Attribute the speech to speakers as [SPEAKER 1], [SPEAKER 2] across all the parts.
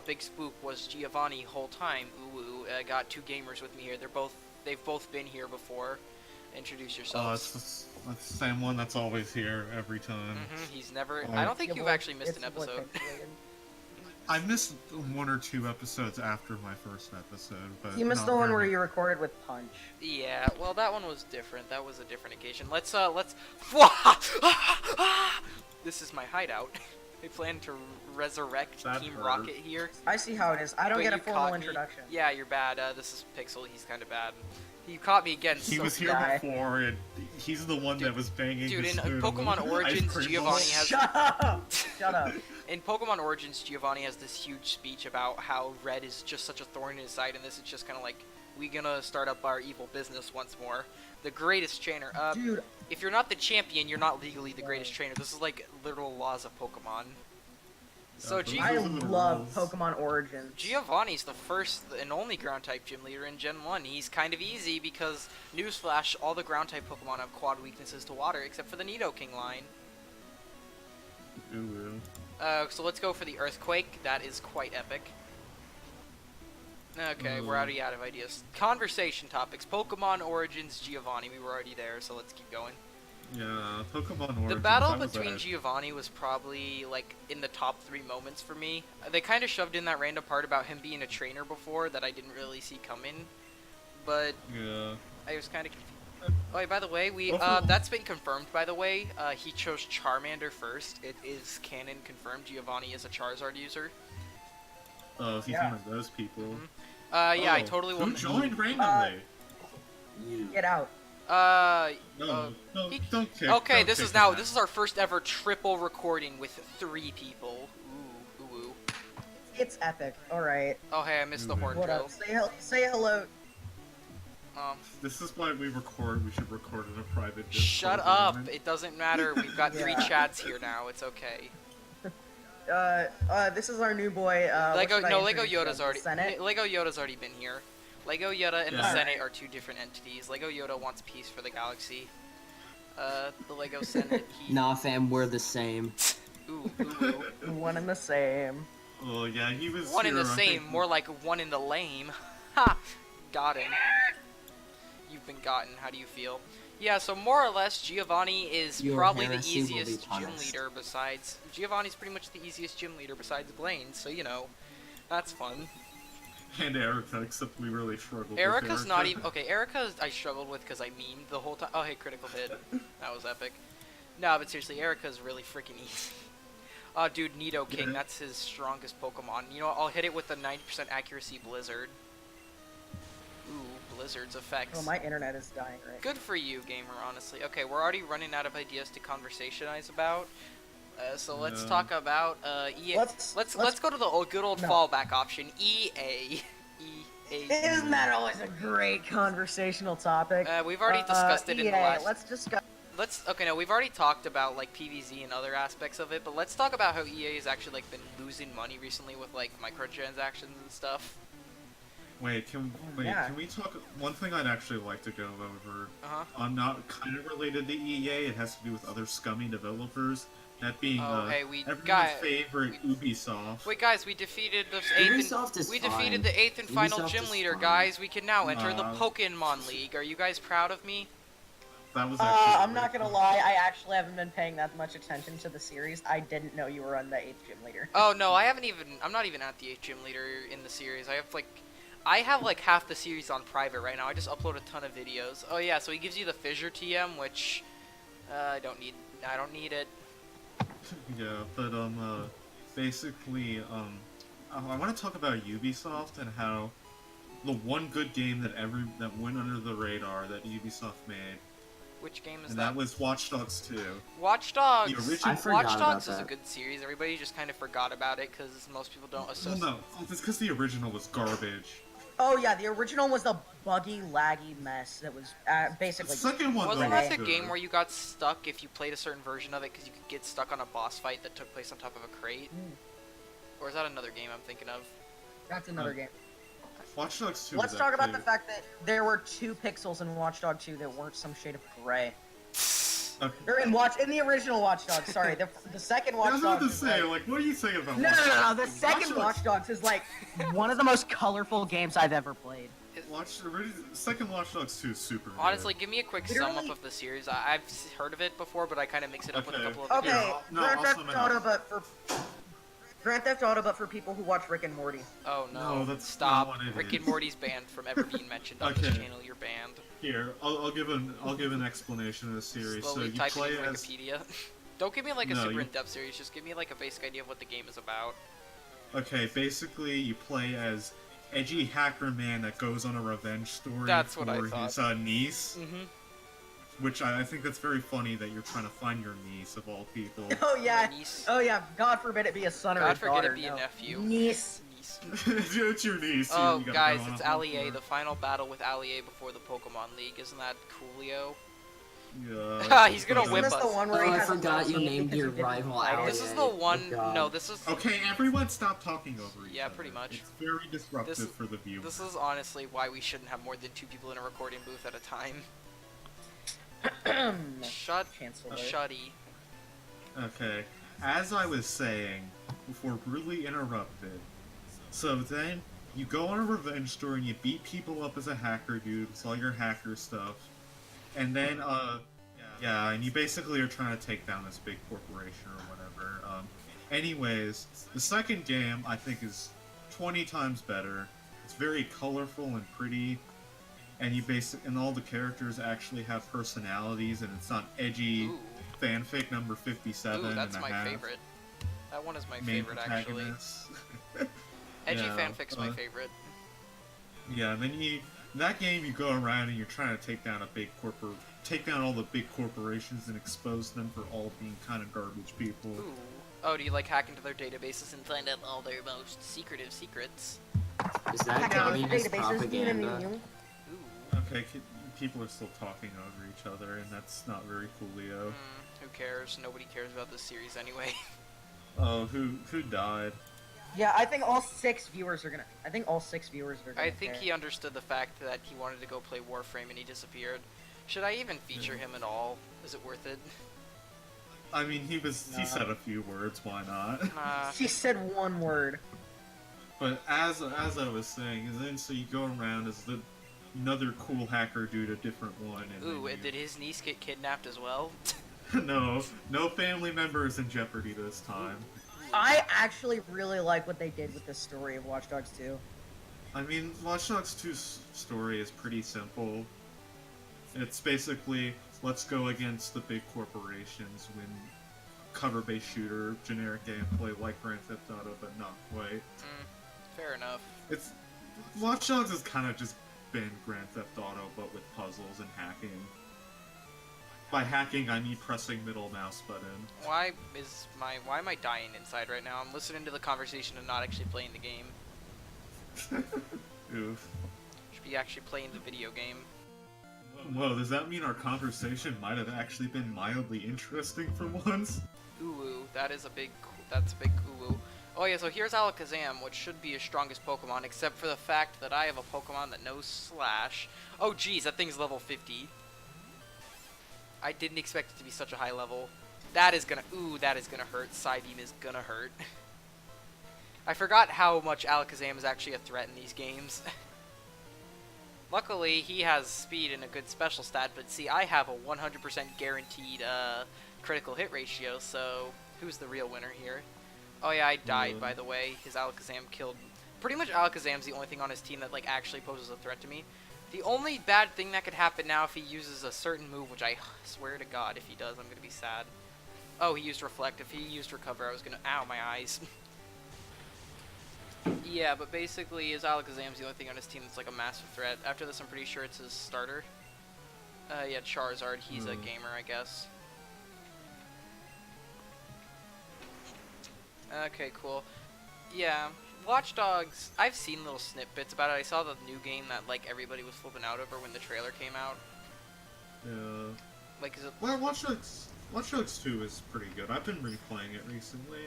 [SPEAKER 1] Big Spook was Giovanni whole time. Ooh, got two gamers with me here. They've both been here before. Introduce yourselves.
[SPEAKER 2] It's the same one that's always here every time.
[SPEAKER 1] He's never. I
[SPEAKER 2] Uh,
[SPEAKER 1] don't think you've actually missed an
[SPEAKER 3] It's your boy
[SPEAKER 1] episode.
[SPEAKER 3] Pixelated.
[SPEAKER 2] I missed one or two episodes after my first episode, but
[SPEAKER 3] You missed
[SPEAKER 2] not
[SPEAKER 3] the one
[SPEAKER 2] very
[SPEAKER 3] where
[SPEAKER 2] much.
[SPEAKER 3] you recorded with Punch.
[SPEAKER 1] Yeah, well, that one was different. That was a different occasion. Let's. This is my hideout. I plan to resurrect
[SPEAKER 2] That
[SPEAKER 1] Team
[SPEAKER 2] hurt.
[SPEAKER 1] Rocket here.
[SPEAKER 3] I see how it is. I don't
[SPEAKER 1] But
[SPEAKER 3] get a
[SPEAKER 1] you
[SPEAKER 3] formal
[SPEAKER 1] caught me.
[SPEAKER 3] introduction.
[SPEAKER 1] Yeah, you're bad. This is Pixel. He's kind of bad. You caught me again.
[SPEAKER 2] He
[SPEAKER 1] so
[SPEAKER 2] was here
[SPEAKER 3] guy.
[SPEAKER 2] before, and he's the one that was banging
[SPEAKER 1] Dude,
[SPEAKER 2] the
[SPEAKER 1] in
[SPEAKER 2] spoon on
[SPEAKER 1] Pokemon
[SPEAKER 2] the
[SPEAKER 1] Origins,
[SPEAKER 2] ice cream
[SPEAKER 1] Giovanni
[SPEAKER 2] ball.
[SPEAKER 1] has-
[SPEAKER 3] Shut up! Shut up.
[SPEAKER 1] In Pokemon Origins, Giovanni has this huge speech about how Red is just such a thorn in his side, and this is just kind of like, we gonna start up our evil business once more. The greatest trainer.
[SPEAKER 3] Dude,
[SPEAKER 1] If you're not the champion, you're not legally the greatest trainer. This is like literal laws of Pokemon. So
[SPEAKER 2] those
[SPEAKER 3] I
[SPEAKER 2] are the
[SPEAKER 3] love
[SPEAKER 2] rules.
[SPEAKER 3] Pokemon Origins.
[SPEAKER 1] Giovanni's the first and only ground-type gym leader in Gen 1. He's kind of easy because, newsflash, all the ground-type Pokemon have quad weaknesses to water, except for the Nidoking line.
[SPEAKER 2] Ooh.
[SPEAKER 1] So let's go for the Earthquake. That is quite epic. Okay, we're already out of ideas. Conversation topics. Pokemon Origins, Giovanni. We were already there, so let's keep going.
[SPEAKER 2] Yeah, Pokemon Origins.
[SPEAKER 1] The battle
[SPEAKER 2] that was
[SPEAKER 1] between
[SPEAKER 2] it.
[SPEAKER 1] Giovanni was probably, like, in the top 3 moments for me. They kind of shoved in that random part about him being a trainer before that I didn't really see coming. But
[SPEAKER 2] Yeah.
[SPEAKER 1] I was kind of confused. Oh, yeah, by the way,
[SPEAKER 2] Also-
[SPEAKER 1] that's been confirmed, by the way. He chose Charmander first. It is canon confirmed. Giovanni is a Charizard user.
[SPEAKER 2] Oh, he's
[SPEAKER 3] Yeah.
[SPEAKER 2] one of those people.
[SPEAKER 1] Yeah, I
[SPEAKER 2] Oh,
[SPEAKER 1] totally
[SPEAKER 2] Who
[SPEAKER 1] will.
[SPEAKER 2] joined randomly?
[SPEAKER 3] Get out.
[SPEAKER 2] No,
[SPEAKER 1] he-
[SPEAKER 2] don't kick.
[SPEAKER 1] Okay,
[SPEAKER 2] don't
[SPEAKER 1] this
[SPEAKER 2] kick
[SPEAKER 1] is now,
[SPEAKER 2] him
[SPEAKER 1] this is our first ever triple recording with 3 people. Ooh, ooh, ooh.
[SPEAKER 3] It's epic. Alright.
[SPEAKER 1] Oh, hey, I missed the
[SPEAKER 2] Ooh.
[SPEAKER 1] horn
[SPEAKER 3] What
[SPEAKER 1] drill.
[SPEAKER 3] up? Say hello.
[SPEAKER 2] This is why we record. We should record in a private.
[SPEAKER 1] Shut
[SPEAKER 2] Discord
[SPEAKER 1] up!
[SPEAKER 2] room.
[SPEAKER 1] It doesn't matter. We've got 3
[SPEAKER 3] Yeah.
[SPEAKER 1] chats here now. It's okay.
[SPEAKER 3] This is our new boy,
[SPEAKER 1] Lego,
[SPEAKER 3] what should I
[SPEAKER 1] no, Lego
[SPEAKER 3] introduce
[SPEAKER 1] Yoda's
[SPEAKER 3] him?
[SPEAKER 1] already.
[SPEAKER 3] Senate?
[SPEAKER 1] Lego Yoda's already been here. Lego Yoda and the
[SPEAKER 2] Yeah.
[SPEAKER 1] Senate are 2 different entities. Lego Yoda wants peace for the galaxy. The Lego Senate.
[SPEAKER 4] Nah, fam, we're the same.
[SPEAKER 1] Ooh, ooh, ooh.
[SPEAKER 3] One and the same.
[SPEAKER 2] Oh yeah, he was.
[SPEAKER 1] One in
[SPEAKER 2] here,
[SPEAKER 1] the
[SPEAKER 2] I
[SPEAKER 1] same,
[SPEAKER 2] think-
[SPEAKER 1] more like one in the lame. Ha! Got him. You've been gotten. How do you feel? Yeah, so more or less, Giovanni is
[SPEAKER 4] Your
[SPEAKER 1] probably the
[SPEAKER 4] heresy will be
[SPEAKER 1] easiest gym
[SPEAKER 4] punished.
[SPEAKER 1] leader besides... Giovanni's pretty much the easiest gym leader besides Blaine, so, you know, that's fun.
[SPEAKER 2] And Erica, except we really struggled. with
[SPEAKER 1] Erica's not
[SPEAKER 2] Erica.
[SPEAKER 1] even... Okay, Erica I struggled with because I memed the whole time. Oh, hey, critical hit. That was epic. No, but seriously, Erica's really freaking easy. Oh, dude, Nidoking,
[SPEAKER 2] Yeah.
[SPEAKER 1] that's his strongest Pokemon. You know what, I'll hit it with a 90% accuracy Blizzard. Ooh, Blizzard's effects.
[SPEAKER 3] Oh, my internet is dying right
[SPEAKER 1] Good for you, gamer, honestly. Okay, we're already running out of ideas to conversationize about. So let's
[SPEAKER 2] Yeah.
[SPEAKER 1] talk about EA. Let's go to the good old
[SPEAKER 3] No.
[SPEAKER 1] fallback option, EA. EA.
[SPEAKER 3] Isn't that always a great conversational topic?
[SPEAKER 1] We've already discussed it in the
[SPEAKER 3] EA,
[SPEAKER 1] last.
[SPEAKER 3] Let's discuss.
[SPEAKER 1] Okay, no, we've already talked about like PVZ and other aspects of it, but let's talk about how EA has actually like been losing money recently with like microtransactions and stuff.
[SPEAKER 2] Wait, can
[SPEAKER 3] Yeah.
[SPEAKER 2] we talk? One thing I'd actually like to go over. Not kind of related to EA. It has to do with other scummy developers. That being
[SPEAKER 1] Oh, hey, we
[SPEAKER 2] everyone's
[SPEAKER 1] got-
[SPEAKER 2] favorite Ubisoft.
[SPEAKER 1] Wait, guys, we defeated the
[SPEAKER 4] Ubisoft is
[SPEAKER 1] we
[SPEAKER 4] fine.
[SPEAKER 1] defeated the 8th and final
[SPEAKER 4] Ubisoft
[SPEAKER 1] gym
[SPEAKER 4] is
[SPEAKER 1] leader,
[SPEAKER 4] fine.
[SPEAKER 1] guys. We can now enter the
[SPEAKER 2] Nah.
[SPEAKER 1] Pokemon League. Are you guys proud of me?
[SPEAKER 2] That was actually.
[SPEAKER 3] I'm not gonna lie, I actually haven't been paying that much attention to the series. I didn't know you were on the 8th gym leader.
[SPEAKER 1] Oh no, I'm not even at the 8th gym leader in the series. I have like half the series on private right now. I just upload a ton of videos. Oh yeah, so he gives you the Fissure TM, which I don't need it.
[SPEAKER 2] Yeah, but basically I want to talk about Ubisoft and how the one good game that went under the radar that Ubisoft made,
[SPEAKER 1] Which game is
[SPEAKER 2] and
[SPEAKER 1] that?
[SPEAKER 2] that was Watch Dogs 2.
[SPEAKER 1] Watch Dogs.
[SPEAKER 2] The original-
[SPEAKER 4] I forgot
[SPEAKER 1] Watch
[SPEAKER 4] about
[SPEAKER 1] Dogs is a
[SPEAKER 4] that.
[SPEAKER 1] good series. Everybody just kind of forgot about it because most people don't
[SPEAKER 2] Well,
[SPEAKER 1] associate.
[SPEAKER 2] no, it's because the original was garbage.
[SPEAKER 3] Oh yeah, the original was the buggy, laggy mess that was
[SPEAKER 2] The
[SPEAKER 3] basically.
[SPEAKER 2] second one
[SPEAKER 1] Wasn't
[SPEAKER 2] though,
[SPEAKER 1] that
[SPEAKER 2] was
[SPEAKER 1] the
[SPEAKER 2] good.
[SPEAKER 1] game where you got stuck if you played a certain version of it because you could get stuck on a boss fight that took place on top of a crate? Or is that another game I'm thinking of?
[SPEAKER 3] That's another game.
[SPEAKER 2] Watch Dogs 2
[SPEAKER 3] Let's
[SPEAKER 2] was
[SPEAKER 3] talk about
[SPEAKER 2] actually-
[SPEAKER 3] the fact that there were 2 pixels in Watch Dogs 2 that weren't some shade of gray.
[SPEAKER 2] Okay.
[SPEAKER 3] Or in the original Watch Dogs. Sorry, the second
[SPEAKER 2] I
[SPEAKER 3] Watch
[SPEAKER 2] was about
[SPEAKER 3] Dogs.
[SPEAKER 2] to
[SPEAKER 3] is
[SPEAKER 2] say,
[SPEAKER 3] like,
[SPEAKER 2] what are you saying about
[SPEAKER 3] no,
[SPEAKER 2] Watch
[SPEAKER 3] no, no, no.
[SPEAKER 2] Dogs?
[SPEAKER 3] The second Watch Dogs is like one of the most colorful games I've ever played.
[SPEAKER 2] Second Watch Dogs 2 is super good.
[SPEAKER 1] Honestly, give me a quick sum up
[SPEAKER 3] Literally-
[SPEAKER 1] of the series. I've heard of it before, but I kind of mix it up with a
[SPEAKER 2] Okay.
[SPEAKER 1] couple of
[SPEAKER 3] Okay,
[SPEAKER 2] Here, no,
[SPEAKER 3] Grand
[SPEAKER 2] I'll
[SPEAKER 3] Theft
[SPEAKER 2] sum it
[SPEAKER 3] Auto,
[SPEAKER 2] up.
[SPEAKER 3] Grand Theft Auto, but for people who watch Rick and Morty.
[SPEAKER 1] Oh no!
[SPEAKER 2] No, that's
[SPEAKER 1] Stop!
[SPEAKER 2] not what it
[SPEAKER 1] Rick
[SPEAKER 2] is.
[SPEAKER 1] and Morty's banned from ever being mentioned on this
[SPEAKER 2] Okay.
[SPEAKER 1] channel. You're banned.
[SPEAKER 2] Here, I'll give an explanation of the series.
[SPEAKER 1] Slowly
[SPEAKER 2] So you
[SPEAKER 1] typing
[SPEAKER 2] play
[SPEAKER 1] in
[SPEAKER 2] as
[SPEAKER 1] Wikipedia. Don't give me like a
[SPEAKER 2] No,
[SPEAKER 1] super
[SPEAKER 2] you-
[SPEAKER 1] in-depth series. Just give me like a basic idea of what the game is about.
[SPEAKER 2] okay, basically you play as edgy hacker man that goes on a revenge story
[SPEAKER 1] That's what I
[SPEAKER 2] for
[SPEAKER 1] thought.
[SPEAKER 2] his niece,
[SPEAKER 1] Mm-hmm.
[SPEAKER 2] which I think that's very funny that you're trying to find your niece of all people.
[SPEAKER 3] Oh yeah,
[SPEAKER 1] Niece.
[SPEAKER 3] oh yeah. God forbid it be a son or
[SPEAKER 1] God
[SPEAKER 3] a
[SPEAKER 1] forbid
[SPEAKER 3] daughter.
[SPEAKER 1] it be a
[SPEAKER 3] no.
[SPEAKER 1] nephew.
[SPEAKER 3] Niece.
[SPEAKER 1] Niece.
[SPEAKER 2] It's your niece.
[SPEAKER 1] Oh,
[SPEAKER 2] you gotta
[SPEAKER 1] guys,
[SPEAKER 2] go on
[SPEAKER 1] it's
[SPEAKER 2] a hunt
[SPEAKER 1] Allie,
[SPEAKER 2] for.
[SPEAKER 1] the final battle with Allie before the Pokemon League. Isn't that coolio?
[SPEAKER 2] Yeah,
[SPEAKER 1] He's gonna
[SPEAKER 2] but,
[SPEAKER 1] whip
[SPEAKER 3] Isn't this
[SPEAKER 1] us.
[SPEAKER 3] the one where
[SPEAKER 4] Oh,
[SPEAKER 3] he
[SPEAKER 4] I
[SPEAKER 3] has a
[SPEAKER 4] forgot you
[SPEAKER 3] team
[SPEAKER 4] named
[SPEAKER 3] because
[SPEAKER 4] your
[SPEAKER 3] he didn't
[SPEAKER 4] rival
[SPEAKER 3] fight it?
[SPEAKER 4] Allie.
[SPEAKER 1] This is the
[SPEAKER 4] Oh,
[SPEAKER 1] one.
[SPEAKER 4] God.
[SPEAKER 1] No, this is.
[SPEAKER 2] Okay, everyone stop talking over each
[SPEAKER 1] Yeah,
[SPEAKER 2] other.
[SPEAKER 1] pretty much.
[SPEAKER 2] It's very disruptive
[SPEAKER 1] This-
[SPEAKER 2] for the viewer.
[SPEAKER 1] This is honestly why we shouldn't have more than 2 people in a recording booth at a time. Shut.
[SPEAKER 3] Chancellor.
[SPEAKER 1] Shutty.
[SPEAKER 2] Okay, as I was saying, before rudely interrupted, so then you go on a revenge story and you beat people up as a hacker dude with all your hacker stuff, and then, yeah, and you basically are trying to take down this big corporation or whatever. Anyways, the second game I think is 20 times better. It's very colorful and pretty, and and all the characters actually have personalities, and it's not edgy
[SPEAKER 1] Ooh.
[SPEAKER 2] fanfic number 57
[SPEAKER 1] Ooh, that's
[SPEAKER 2] and a
[SPEAKER 1] my
[SPEAKER 2] half.
[SPEAKER 1] favorite. That one is my
[SPEAKER 2] Main
[SPEAKER 1] favorite, actually.
[SPEAKER 2] protagonists.
[SPEAKER 1] Edgy
[SPEAKER 2] Yeah,
[SPEAKER 1] fanfic's my favorite.
[SPEAKER 2] Yeah, and then in that game you go around and you're trying to take down all the big corporations and expose them for all being kind of garbage people.
[SPEAKER 1] Ooh. Oh, do you like hack into their databases and find out all their most secretive secrets?
[SPEAKER 4] Is that
[SPEAKER 3] Hacking into
[SPEAKER 4] communist
[SPEAKER 3] databases, being in
[SPEAKER 4] propaganda?
[SPEAKER 3] the
[SPEAKER 1] Ooh.
[SPEAKER 2] Okay, people are still talking over each other, and that's not very coolio.
[SPEAKER 1] Who cares? Nobody cares about this series anyway.
[SPEAKER 2] Oh, who died?
[SPEAKER 3] Yeah, I think all 6 viewers are gonna. I think all 6 viewers are gonna.
[SPEAKER 1] I think
[SPEAKER 3] care.
[SPEAKER 1] he understood the fact that he wanted to go play Warframe and he disappeared. Should I even feature him at all? Is it worth it?
[SPEAKER 2] I mean, he said a few words, why not?
[SPEAKER 3] He said one word.
[SPEAKER 2] But as I was saying, and then so you go around as another cool hacker dude, a different one. And
[SPEAKER 1] Ooh,
[SPEAKER 2] then
[SPEAKER 1] and did his niece get kidnapped as well?
[SPEAKER 2] no family member is in jeopardy this time.
[SPEAKER 3] I actually really like what they did with the story of Watch Dogs 2.
[SPEAKER 2] I mean, Watch Dogs 2's story is pretty simple. It's basically, let's go against the big corporations, win cover-based shooter, generic gameplay like Grand Theft Auto, but not quite.
[SPEAKER 1] Fair enough.
[SPEAKER 2] It's Watch Dogs has kind of just been Grand Theft Auto, but with puzzles and hacking. By hacking, I mean pressing middle mouse button.
[SPEAKER 1] Why am I dying inside right now? I'm listening to the conversation and not actually playing the game.
[SPEAKER 2] Oof.
[SPEAKER 1] Should be actually playing the video game.
[SPEAKER 2] Whoa, does that mean our conversation might have actually been mildly interesting for once?
[SPEAKER 1] Ooh, that's a big ooh. Oh yeah, so here's Alakazam, which should be his strongest Pokemon, except for the fact that I have a Pokemon that knows Slash. Oh geez, that thing's level 50. I didn't expect it to be such a high level. That is gonna hurt. Psybeam is gonna hurt. I forgot how much Alakazam is actually a threat in these games. Luckily, he has speed and a good special stat, but see, I have a 100% guaranteed critical hit ratio, so who's the real winner here? Oh yeah, I died, by the way. His Alakazam killed... Pretty much Alakazam's the only thing on his team that like actually poses a threat to me. The only bad thing that could happen now if he uses a certain move, which I swear to God, if he does, I'm gonna be sad. Oh, he used Reflect. If he used Recover, I was gonna... Ow, my eyes. Yeah, but basically, his Alakazam's the only thing on his team that's like a massive threat. After this, I'm pretty sure it's his starter. Yeah, Charizard. He's a gamer, I guess. Okay, cool. Yeah, Watch Dogs, I've seen little snippets about it. I saw the new game that, like, everybody was flipping out over when the trailer came out.
[SPEAKER 2] Yeah.
[SPEAKER 1] Like, is it...
[SPEAKER 2] Well, Watch Dogs 2 is pretty good. I've been replaying it recently.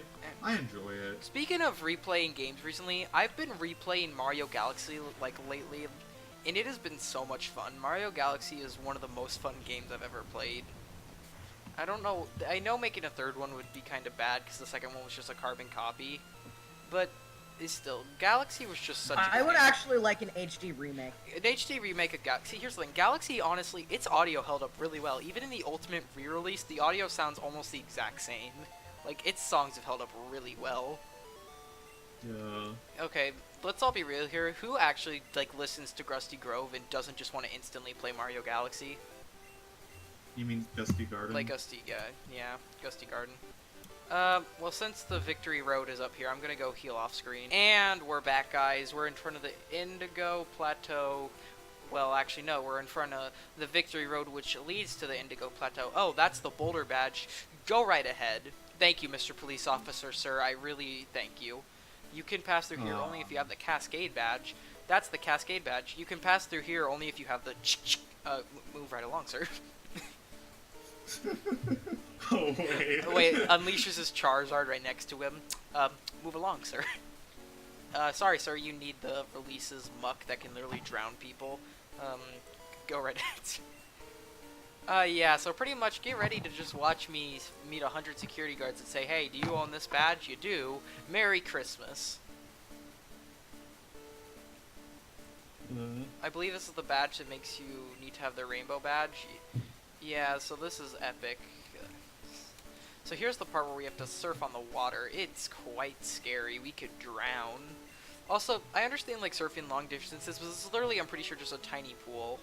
[SPEAKER 2] I enjoy it.
[SPEAKER 1] Speaking of replaying games recently, I've been replaying Mario Galaxy, like, lately, and it has been so much fun. Mario Galaxy is one of the most fun games I've ever played. I don't know. I know making a third one would be kind of bad because the second one was just a carbon copy, but it's still Galaxy was just such.
[SPEAKER 3] I would actually like an HD remake.
[SPEAKER 1] An HD remake of Galaxy. Here's the thing: Galaxy, honestly, its audio held up really well. Even in the Ultimate re-release, the audio sounds almost the exact same. Like its songs have held up really well.
[SPEAKER 2] Yeah.
[SPEAKER 1] Okay, let's all be real here. Who actually like listens to Grusty Grove and doesn't just want to instantly play Mario Galaxy?
[SPEAKER 2] You mean Gusty Garden?
[SPEAKER 1] Like Gusty, yeah, Gusty Garden. Well, since the Victory Road is up here, I'm gonna go heal off screen. And we're back, guys. We're in front of the Indigo Plateau. Well, actually, no, we're in front of the Victory Road, which leads to the Indigo Plateau. Oh, that's the Boulder Badge. Go right ahead. Thank you, Mr. Police Officer, sir. I really thank you. You can pass through here only if you have the Cascade Badge. That's the Cascade Badge. You can pass through here only if you have the move right along, sir.
[SPEAKER 2] Oh, wait.
[SPEAKER 1] Wait, unleashes his Charizard right next to him. Move along, sir. Sorry, sir, you need the releases muck that can literally drown people. Go right ahead. Yeah, so pretty much get ready to just watch me meet 100 security guards and say, hey, do you own this badge? You do. Merry Christmas. I believe this is the badge that makes you need to have the rainbow badge. Yeah, so this is epic. So here's the part where we have to surf on the water. It's quite scary. We could drown. Also, I understand like surfing long distances, but this is literally, I'm pretty sure, just a tiny pool.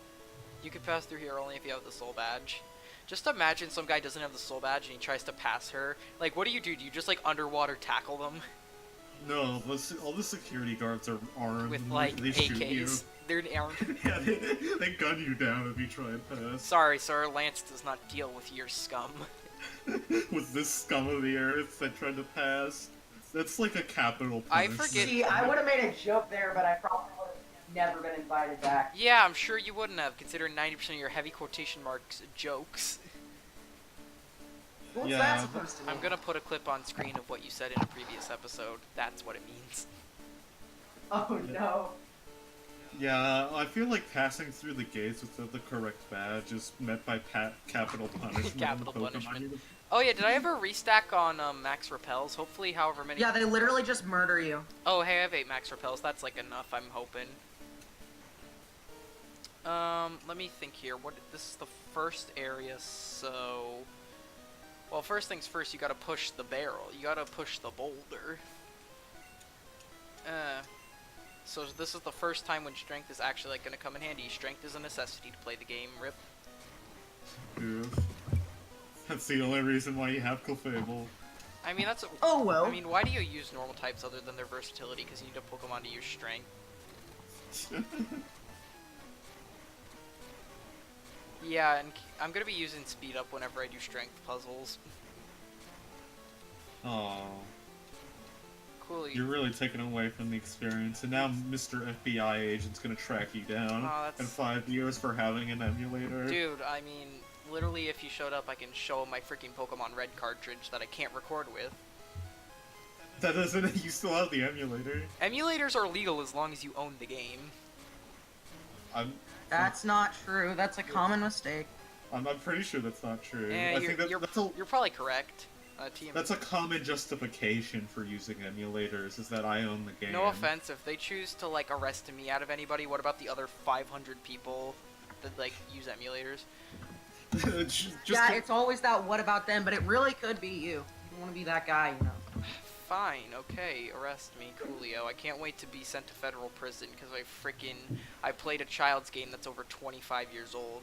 [SPEAKER 1] You can pass through here only if you have the soul badge. Just imagine some guy doesn't have the soul badge and he tries to pass her. Like, what do? Do you just like underwater tackle them?
[SPEAKER 2] No, all the security guards are armed.
[SPEAKER 1] With like
[SPEAKER 2] they shoot you.
[SPEAKER 1] AKs. They're armed.
[SPEAKER 2] Yeah, they gun you down if you try and pass.
[SPEAKER 1] Sorry, sir. Lance does not deal with your scum.
[SPEAKER 2] With this scum of the earth that tried to pass. That's like a capital
[SPEAKER 1] I
[SPEAKER 2] punishment.
[SPEAKER 1] forget-
[SPEAKER 3] See, I would have made a joke there, but I probably would have never been invited back.
[SPEAKER 1] Yeah, I'm sure you wouldn't have, considering 90% of your heavy quotation marks jokes.
[SPEAKER 3] What's
[SPEAKER 2] Yeah,
[SPEAKER 3] that supposed to mean?
[SPEAKER 1] I'm gonna put a clip on screen of what you said in a previous episode. That's what it means.
[SPEAKER 3] Oh no.
[SPEAKER 2] Yeah, I feel like passing through the gates without the correct badge is met by capital punishment.
[SPEAKER 1] Capital
[SPEAKER 2] in Pokemon.
[SPEAKER 1] punishment. Oh yeah, did I ever restack on Max Repels? Hopefully, however many.
[SPEAKER 3] Yeah, they literally just murder you.
[SPEAKER 1] Oh hey, I have 8 Max Repels. That's like enough. I'm hoping. Let me think here. This is the first area, so. Well, first things first, you gotta push the barrel. You gotta push the boulder. So this is the first time when strength is actually like gonna come in handy. Strength is a necessity to play the game. Rip.
[SPEAKER 2] Oof. That's the only reason why you have Clefable.
[SPEAKER 1] I mean, that's.
[SPEAKER 3] Oh well.
[SPEAKER 1] I mean, why do you use normal types other than their versatility? Because you need a Pokemon to use strength. Yeah, and I'm gonna be using speed up whenever I do strength puzzles.
[SPEAKER 2] Oh,
[SPEAKER 1] Cool.
[SPEAKER 2] you're really taken away from the experience, and now Mr. FBI agent's gonna track you down
[SPEAKER 1] Oh, that's-
[SPEAKER 2] in 5 years for having an emulator.
[SPEAKER 1] Dude, I mean, literally, if you showed up, I can show my freaking Pokemon Red cartridge that I can't record with.
[SPEAKER 2] That doesn't. You still have the emulator.
[SPEAKER 1] Emulators are legal as long as you own the game.
[SPEAKER 3] That's not true. That's a common mistake.
[SPEAKER 2] I'm pretty sure that's not true.
[SPEAKER 1] Eh,
[SPEAKER 2] I think
[SPEAKER 1] you're
[SPEAKER 2] that's a
[SPEAKER 1] probably correct. TM.
[SPEAKER 2] that's a common justification for using emulators, is that I own the game.
[SPEAKER 1] No offense, if they choose to like arrest me out of anybody, what about the other 500 people that like use emulators?
[SPEAKER 2] Just
[SPEAKER 3] Yeah, it's always that what about them, but it really could be you. You want to be that guy, you know.
[SPEAKER 1] Fine, okay, arrest me, coolio. I can't wait to be sent to federal prison because I played a child's game that's over 25 years old.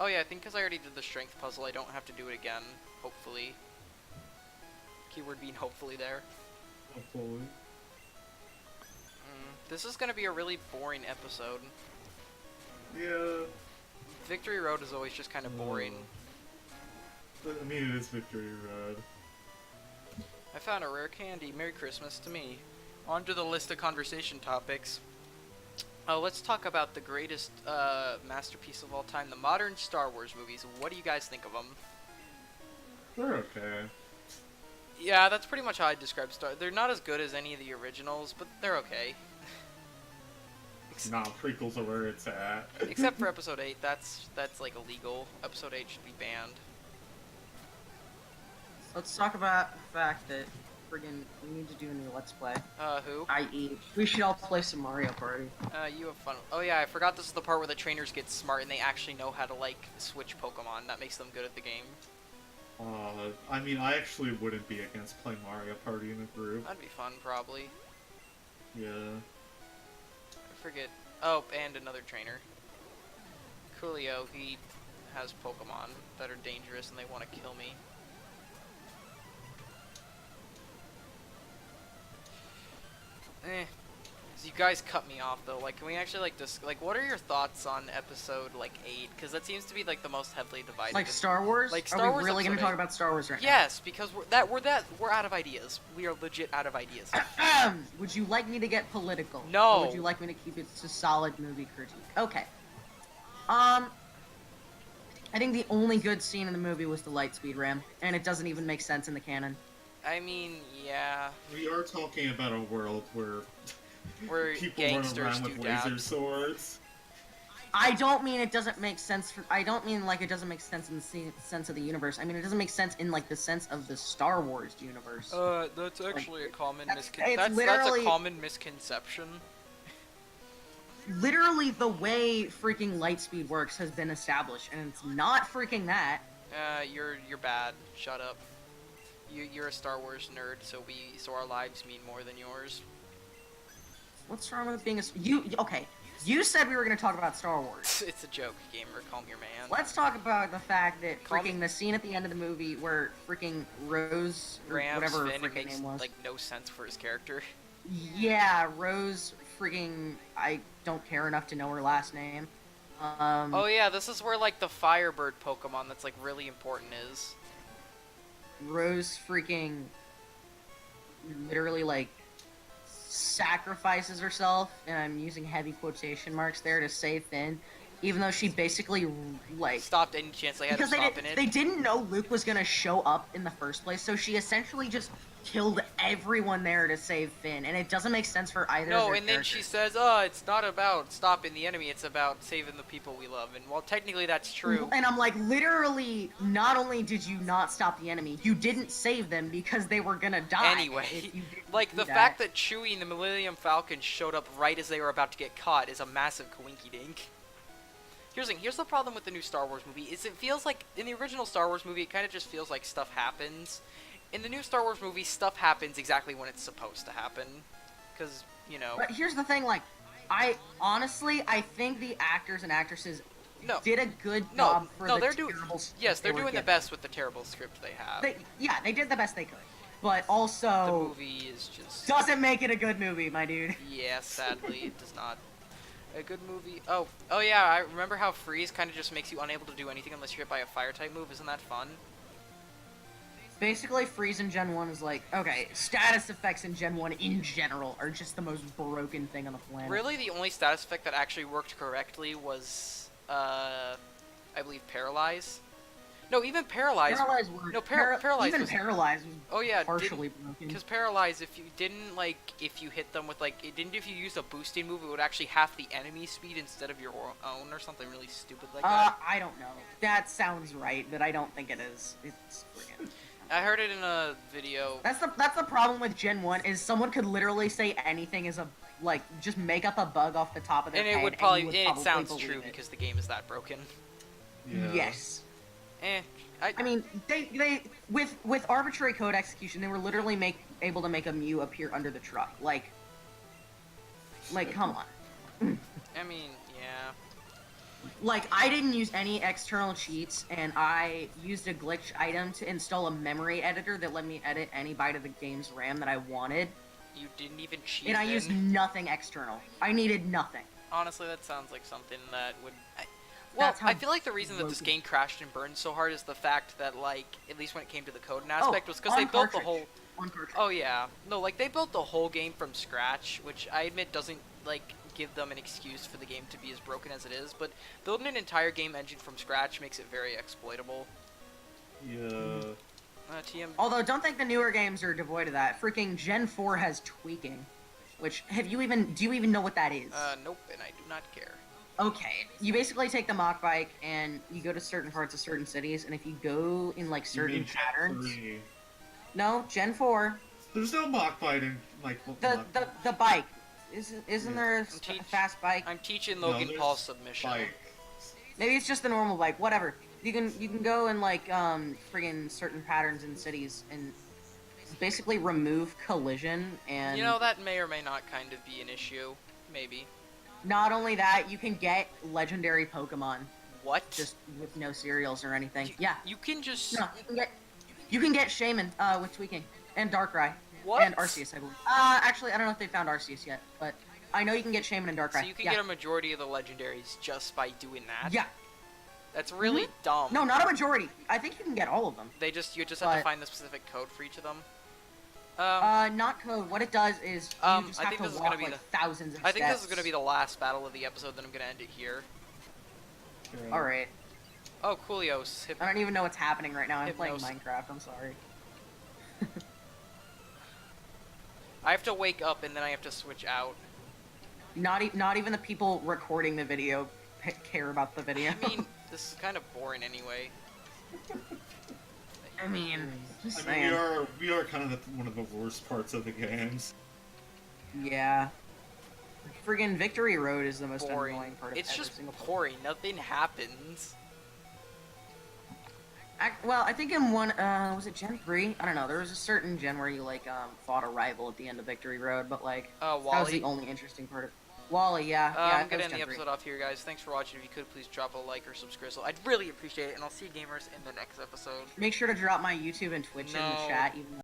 [SPEAKER 1] Oh yeah, I think because I already did the strength puzzle, I don't have to do it again, hopefully. Keyword being hopefully there.
[SPEAKER 2] Hopefully.
[SPEAKER 1] This is gonna be a really boring episode.
[SPEAKER 2] Yeah.
[SPEAKER 1] Victory Road is always just kind of boring.
[SPEAKER 2] I mean, it is Victory Road.
[SPEAKER 1] I found a rare candy. Merry Christmas to me. On to the list of conversation topics. Let's talk about the greatest masterpiece of all time, the modern Star Wars movies. What do you guys think of them?
[SPEAKER 2] They're okay.
[SPEAKER 1] Yeah, that's pretty much how I describe Star. They're not as good as any of the originals, but they're okay.
[SPEAKER 2] Nah, prequels are where it's at.
[SPEAKER 1] Except for episode 8, that's like illegal. Episode 8 should be banned.
[SPEAKER 3] Let's talk about the fact that friggin' we need to do a new Let's Play.
[SPEAKER 1] Who?
[SPEAKER 3] I.e., we should all play some Mario Party.
[SPEAKER 1] You have fun. Oh yeah, I forgot this is the part where the trainers get smart and they actually know how to, like, switch Pokemon. That makes them good at the game.
[SPEAKER 2] I mean, I actually wouldn't be against playing Mario Party in a group.
[SPEAKER 1] That'd be fun, probably.
[SPEAKER 2] Yeah.
[SPEAKER 1] I forget. Oh, and another trainer. Coolio, he has Pokemon that are dangerous and they want to kill me. So you guys cut me off though. Like, can we actually like what are your thoughts on episode like 8? Because that seems to be like the most heavily divided.
[SPEAKER 3] Like Star Wars?
[SPEAKER 1] Like Star
[SPEAKER 3] Are we
[SPEAKER 1] Wars
[SPEAKER 3] really gonna
[SPEAKER 1] episode
[SPEAKER 3] talk
[SPEAKER 1] 8.
[SPEAKER 3] about Star Wars right
[SPEAKER 1] Yes, because we're out of ideas. We are legit out of ideas.
[SPEAKER 3] now? Would you like me to get political?
[SPEAKER 1] No.
[SPEAKER 3] Or would you like me to keep it to solid movie critique? Okay. I think the only good scene in the movie was the Lightspeed Ram, and it doesn't even make sense in the canon.
[SPEAKER 1] I mean, yeah,
[SPEAKER 2] We are talking about a world where
[SPEAKER 1] we're
[SPEAKER 2] people run
[SPEAKER 1] gangsters
[SPEAKER 2] around
[SPEAKER 1] do
[SPEAKER 2] with laser
[SPEAKER 1] dabs.
[SPEAKER 2] swords.
[SPEAKER 3] I don't mean it doesn't make sense for. I don't mean like it doesn't make sense in the sense of the universe. I mean it doesn't make sense in like the sense of the Star Wars universe.
[SPEAKER 1] That's actually a common
[SPEAKER 3] That's
[SPEAKER 1] that's a
[SPEAKER 3] literally-
[SPEAKER 1] common misconception.
[SPEAKER 3] Literally, the way freaking Lightspeed works has been established, and it's not freaking that.
[SPEAKER 1] You're bad. Shut up. You're a Star Wars nerd, so our lives mean more than yours.
[SPEAKER 3] What's wrong with being a you? Okay, you said we were gonna talk about Star Wars.
[SPEAKER 1] It's a joke, gamer. Calm your man.
[SPEAKER 3] Let's talk about the fact that
[SPEAKER 1] Calm-
[SPEAKER 3] freaking the scene at the end of the movie where freaking Rose, or
[SPEAKER 1] Rams
[SPEAKER 3] whatever her
[SPEAKER 1] Finn, it
[SPEAKER 3] freaking
[SPEAKER 1] makes
[SPEAKER 3] name was.
[SPEAKER 1] like no sense for his character.
[SPEAKER 3] Yeah, Rose freaking. I don't care enough to know her last name.
[SPEAKER 1] Oh yeah, this is where like the Firebird Pokemon that's like really important is.
[SPEAKER 3] Rose freaking literally like sacrifices herself, and I'm using heavy quotation marks there, to save Finn, even though she basically like
[SPEAKER 1] Stopped any chance they had of
[SPEAKER 3] because
[SPEAKER 1] stopping
[SPEAKER 3] they
[SPEAKER 1] it.
[SPEAKER 3] didn't know Luke was gonna show up in the first place, so she essentially just killed everyone there to save Finn, and it doesn't make sense for either. of
[SPEAKER 1] No,
[SPEAKER 3] their
[SPEAKER 1] and then she
[SPEAKER 3] characters.
[SPEAKER 1] says, "Oh, it's not about stopping the enemy; it's about saving the people we love." And while technically that's true,
[SPEAKER 3] And I'm like, literally, not only did you not stop the enemy, you didn't save them because they were gonna die.
[SPEAKER 1] Anyway,
[SPEAKER 3] if you didn't
[SPEAKER 1] like
[SPEAKER 3] do
[SPEAKER 1] the
[SPEAKER 3] that.
[SPEAKER 1] fact that Chewie and the Millennium Falcon showed up right as they were about to get caught is a massive coinky-dink. Here's the problem with the new Star Wars movie, is it feels like, in the original Star Wars movie, it kind of just feels like stuff happens. In the new Star Wars movie, stuff happens exactly when it's supposed to happen. Because, you know...
[SPEAKER 3] But here's the thing, like, I think the actors and actresses
[SPEAKER 1] No,
[SPEAKER 3] did a good
[SPEAKER 1] no,
[SPEAKER 3] job for
[SPEAKER 1] no,
[SPEAKER 3] the
[SPEAKER 1] they're doing...
[SPEAKER 3] terrible script
[SPEAKER 1] Yes, they're
[SPEAKER 3] they were
[SPEAKER 1] doing the
[SPEAKER 3] given.
[SPEAKER 1] best with the terrible script they have.
[SPEAKER 3] They did the best they could. But
[SPEAKER 1] The
[SPEAKER 3] also,
[SPEAKER 1] movie is just...
[SPEAKER 3] doesn't make it a good movie, my dude.
[SPEAKER 1] Yeah, sadly, it does not. A good movie... Oh yeah, I remember how Freeze kind of just makes you unable to do anything unless you're hit by a Fire-type move. Isn't that fun?
[SPEAKER 3] Basically, Freeze in Gen 1 is like, okay, status effects in Gen 1 in general are just the most broken thing on the planet.
[SPEAKER 1] Really, the only status effect that actually worked correctly was, I believe, Paralyze. No, even Paralyze.
[SPEAKER 3] Paralyze worked.
[SPEAKER 1] No, Paralyze
[SPEAKER 3] even
[SPEAKER 1] was-
[SPEAKER 3] Paralyze was
[SPEAKER 1] Oh yeah,
[SPEAKER 3] partially broken.
[SPEAKER 1] because Paralyze, if you didn't if you hit them with if you used a boosting move, it would actually half the enemy speed instead of your own, or something really stupid like that.
[SPEAKER 3] I don't know. That sounds right, but I don't think it is. It's friggin'.
[SPEAKER 1] I heard it in a video.
[SPEAKER 3] That's the problem with Gen 1 is someone could literally say anything is just make up a bug off the top of their
[SPEAKER 1] And
[SPEAKER 3] head.
[SPEAKER 1] it would
[SPEAKER 3] you
[SPEAKER 1] probably,
[SPEAKER 3] would
[SPEAKER 1] it sounds
[SPEAKER 3] believe
[SPEAKER 1] true
[SPEAKER 3] it.
[SPEAKER 1] because the game is that broken.
[SPEAKER 2] Yeah.
[SPEAKER 3] Yes.
[SPEAKER 1] I
[SPEAKER 3] mean, they with arbitrary code execution, they were literally able to make a Mew appear under the truck. Like come on.
[SPEAKER 1] I mean, yeah.
[SPEAKER 3] Like, I didn't use any external cheats, and I used a glitch item to install a memory editor that let me edit any byte of the game's RAM that I wanted,
[SPEAKER 1] You didn't even cheat.
[SPEAKER 3] and I
[SPEAKER 1] then.
[SPEAKER 3] used nothing external. I needed nothing.
[SPEAKER 1] Honestly, that sounds like something that would. Well,
[SPEAKER 3] That's how
[SPEAKER 1] I feel like the reason that this
[SPEAKER 3] broken-
[SPEAKER 1] game crashed and burned so hard is the fact that, at least when it came to the coding aspect, was because
[SPEAKER 3] on
[SPEAKER 1] they built the
[SPEAKER 3] cartridge.
[SPEAKER 1] whole.
[SPEAKER 3] On cartridge.
[SPEAKER 1] Oh yeah, no, they built the whole game from scratch, which I admit doesn't give them an excuse for the game to be as broken as it is. But building an entire game engine from scratch makes it very exploitable.
[SPEAKER 2] Yeah.
[SPEAKER 1] TM.
[SPEAKER 3] Although, don't think the newer games are devoid of that. Freaking Gen 4 has tweaking. Which do you even know what that is?
[SPEAKER 1] Nope, and I do not care.
[SPEAKER 3] Okay, you basically take the mock bike and you go to certain parts of certain cities, and if you go in like
[SPEAKER 2] You
[SPEAKER 3] certain
[SPEAKER 2] mean Gen
[SPEAKER 3] patterns,
[SPEAKER 2] 3.
[SPEAKER 3] no, Gen 4,
[SPEAKER 2] There's no mock bite in like
[SPEAKER 3] the bike, isn't
[SPEAKER 2] Yeah.
[SPEAKER 3] there a
[SPEAKER 1] teach-
[SPEAKER 3] fast bike?
[SPEAKER 1] I'm teaching
[SPEAKER 2] No,
[SPEAKER 1] Logan
[SPEAKER 2] there's
[SPEAKER 1] Paul's submission.
[SPEAKER 2] bike.
[SPEAKER 3] Maybe it's just the normal bike, whatever. You can go in like friggin' certain patterns in cities and basically remove collision, and
[SPEAKER 1] You know, that may or may not kind of be an issue. Maybe.
[SPEAKER 3] not only that, you can get legendary Pokemon
[SPEAKER 1] What?
[SPEAKER 3] just with no cereals or anything.
[SPEAKER 1] You-
[SPEAKER 3] Yeah.
[SPEAKER 1] You can just...
[SPEAKER 3] No, you can get Shaman with tweaking and Darkrai
[SPEAKER 1] What?
[SPEAKER 3] and Arceus, I believe. Actually, I don't know if they found Arceus yet, but I know you can get Shaman and Darkrai.
[SPEAKER 1] So you can
[SPEAKER 3] yeah.
[SPEAKER 1] get a majority of the legendaries just by doing that?
[SPEAKER 3] Yeah.
[SPEAKER 1] That's really dumb.
[SPEAKER 3] No, not a majority. I think you can get all of them.
[SPEAKER 1] You just have to
[SPEAKER 3] But-
[SPEAKER 1] find the specific code for each of them.
[SPEAKER 3] Not code. What it does is you just
[SPEAKER 1] I
[SPEAKER 3] have
[SPEAKER 1] think
[SPEAKER 3] to
[SPEAKER 1] this is
[SPEAKER 3] walk
[SPEAKER 1] gonna be
[SPEAKER 3] like thousands of
[SPEAKER 1] I think
[SPEAKER 3] steps.
[SPEAKER 1] this is gonna be the last battle of the episode, then I'm gonna end it here.
[SPEAKER 2] Yeah.
[SPEAKER 3] All right.
[SPEAKER 1] Oh, Coolios.
[SPEAKER 3] I don't even know what's happening right now. I'm playing
[SPEAKER 1] Hypnos.
[SPEAKER 3] Minecraft. I'm sorry.
[SPEAKER 1] I have to wake up and then I have to switch out.
[SPEAKER 3] Not even the people recording the video care about the video.
[SPEAKER 1] I mean, this is kind of boring anyway.
[SPEAKER 3] I mean, just
[SPEAKER 2] I mean,
[SPEAKER 3] saying.
[SPEAKER 2] we are kind of at one of the worst parts of the games.
[SPEAKER 3] Yeah. Friggin' Victory Road is the most
[SPEAKER 1] Boring.
[SPEAKER 3] annoying part of
[SPEAKER 1] It's
[SPEAKER 3] every
[SPEAKER 1] just
[SPEAKER 3] single part.
[SPEAKER 1] boring. Nothing happens.
[SPEAKER 3] Well, I think in one, was it Gen 3? I don't know. There was a certain gen where you, like, fought a rival at the end of Victory Road, but, like, that was
[SPEAKER 1] Wally.
[SPEAKER 3] the only interesting part of Wally, yeah. yeah,
[SPEAKER 1] I'm
[SPEAKER 3] that
[SPEAKER 1] gonna
[SPEAKER 3] was
[SPEAKER 1] end the
[SPEAKER 3] Gen 3.
[SPEAKER 1] episode off here, guys. Thanks for watching. If you could, please drop a like or subscribe. I'd really appreciate it, and I'll see you gamers in the next episode.
[SPEAKER 3] Make sure to drop my YouTube and Twitch in
[SPEAKER 1] No.
[SPEAKER 3] the chat, even though